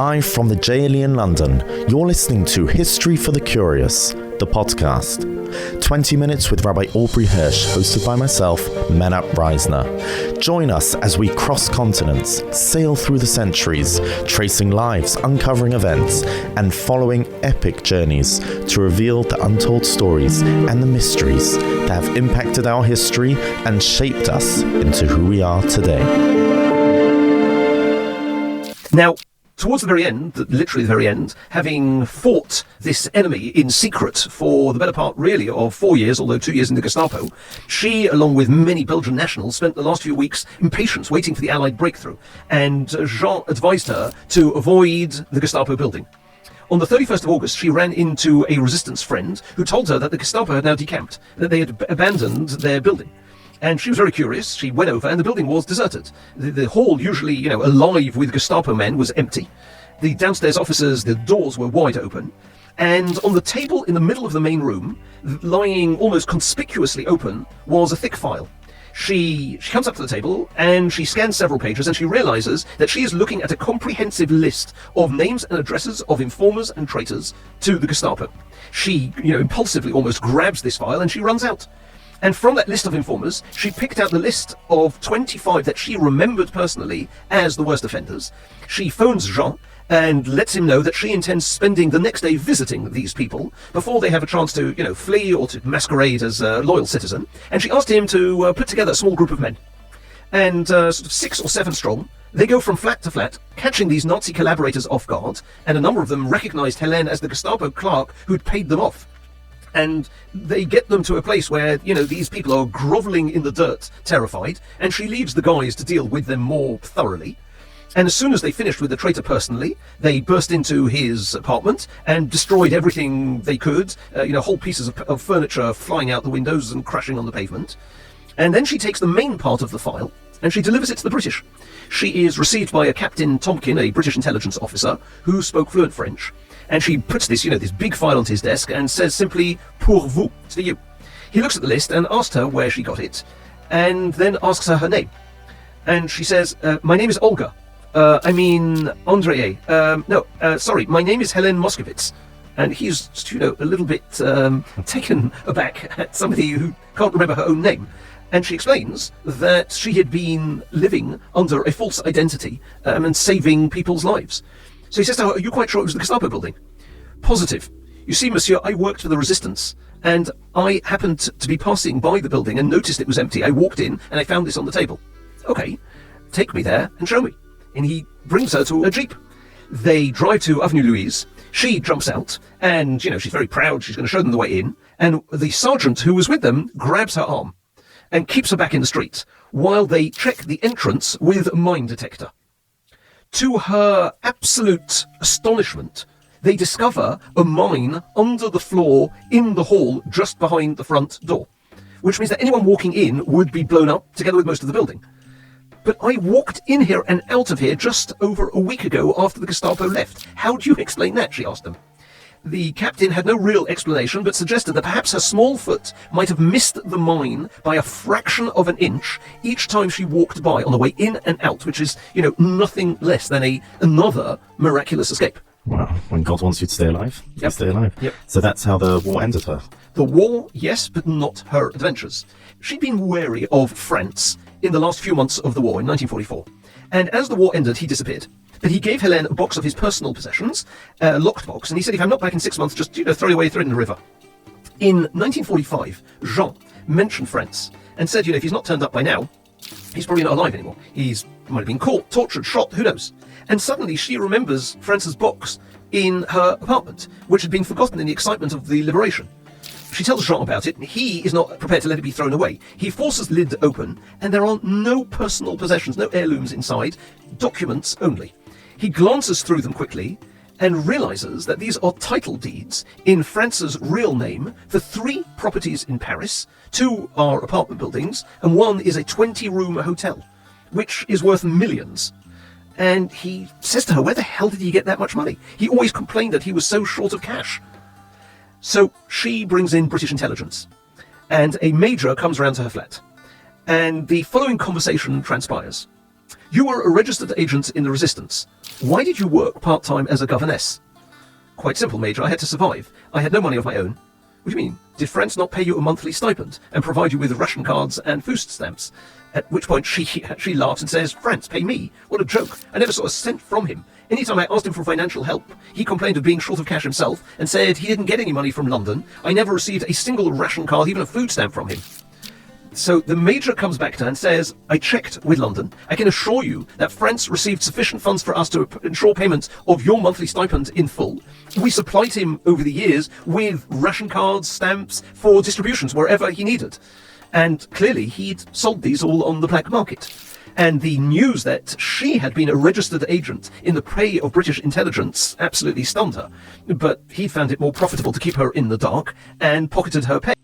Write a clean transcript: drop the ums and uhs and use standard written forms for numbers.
Live from the JLE in London, you're listening to History for the Curious, the podcast. 20 minutes with Rabbi Aubrey Hirsch, hosted by myself, Menat Reisner. Join us as we cross continents, sail through the centuries, tracing lives, uncovering events, and following epic journeys to reveal the untold stories and the mysteries that have impacted our history and shaped us into who we are today. Now, towards the very end, literally the very end, having fought this enemy in secret for the better part, really, of 4 years, although 2 years in the Gestapo, she, along with many Belgian nationals, spent the last few weeks in patience waiting for the Allied breakthrough. And Jean advised her to avoid the Gestapo building. On the 31st of August, she ran into a resistance friend who told her that the Gestapo had now decamped, that they had abandoned their building. And she was very curious. She went over and the building was deserted. The hall, usually, alive with Gestapo men, was empty. The downstairs offices, the doors were wide open. And on the table in the middle of the main room, lying almost conspicuously open, was a thick file. She comes up to the table and she scans several pages and she realizes that she is looking at a comprehensive list of names and addresses of informers and traitors to the Gestapo. She, impulsively almost grabs this file and she runs out. And from that list of informers, she picked out the list of 25 that she remembered personally as the worst offenders. She phones Jean and lets him know that she intends spending the next day visiting these people before they have a chance to, flee or to masquerade as a loyal citizen. And she asked him to put together a small group of men. And sort of 6 or 7 strong, they go from flat to flat, catching these Nazi collaborators off guard, and a number of them recognized Helene as the Gestapo clerk who'd paid them off. And they get them to a place where, these people are groveling in the dirt, terrified, and she leaves the guys to deal with them more thoroughly. And as soon as they finished with the traitor personally, they burst into his apartment and destroyed everything they could, whole pieces of furniture flying out the windows and crashing on the pavement. And then she takes the main part of the file and she delivers it to the British. She is received by a Captain Tompkin, a British intelligence officer, who spoke fluent French. And she puts this, this big file onto his desk and says simply, pour vous, it's for you. He looks at the list and asks her where she got it, and then asks her name. And she says, my name is Olga. Andrei. Sorry, my name is Helene Moskovitz. And he's, a little bit taken aback at somebody who can't remember her own name. And she explains that she had been living under a false identity and saving people's lives. So he says to her, are you quite sure it was the Gestapo building? Positive. You see, monsieur, I worked for the resistance, and I happened to be passing by the building and noticed it was empty. I walked in, and I found this on the table. Okay, take me there and show me. And he brings her to a jeep. They drive to Avenue Louise. She jumps out, and, she's very proud. She's going to show them the way in. And the sergeant who was with them grabs her arm and keeps her back in the street while they check the entrance with a mine detector. To her absolute astonishment, they discover a mine under the floor in the hall just behind the front door, which means that anyone walking in would be blown up together with most of the building. But I walked in here and out of here just over a week ago after the Gestapo left. How do you explain that? She asked them. The captain had no real explanation, but suggested that perhaps her small foot might have missed the mine by a fraction of an inch each time she walked by on the way in and out, which is, nothing less than another miraculous escape. Wow, when God wants you to stay alive, you stay alive. Yep. So that's how the war ended her. The war, yes, but not her adventures. She'd been wary of France in the last few months of the war in 1944. And as the war ended, he disappeared. But he gave Helene a box of his personal possessions, a locked box, and he said, if I'm not back in 6 months, just, throw it in the river. In 1945, Jean mentioned France and said, if he's not turned up by now, he's probably not alive anymore. Might have been caught, tortured, shot, who knows? And suddenly she remembers France's box in her apartment, which had been forgotten in the excitement of the liberation. She tells Jean about it, and he is not prepared to let it be thrown away. He forces the lid open, and there are no personal possessions, no heirlooms inside, documents only. He glances through them quickly and realizes that these are title deeds in France's real name for 3 properties in Paris. 2 are apartment buildings, and 1 is a 20-room hotel, which is worth millions. And he says to her, where the hell did he get that much money? He always complained that he was so short of cash. So she brings in British intelligence, and a major comes around to her flat. And the following conversation transpires. You were a registered agent in the resistance. Why did you work part-time as a governess? Quite simple, Major. I had to survive. I had no money of my own. What do you mean? Did France not pay you a monthly stipend and provide you with ration cards and food stamps? At which point she laughs and says, France, pay me. What a joke. I never saw a cent from him. Anytime I asked him for financial help, he complained of being short of cash himself and said he didn't get any money from London. I never received a single ration card, even a food stamp from him. So the Major comes back to her and says, I checked with London. I can assure you that France received sufficient funds for us to ensure payment of your monthly stipend in full. We supplied him over the years with ration cards, stamps for distributions wherever he needed. And clearly he'd sold these all on the black market. And the news that she had been a registered agent in the pay of British intelligence absolutely stunned her. But he found it more profitable to keep her in the dark and pocketed her pay.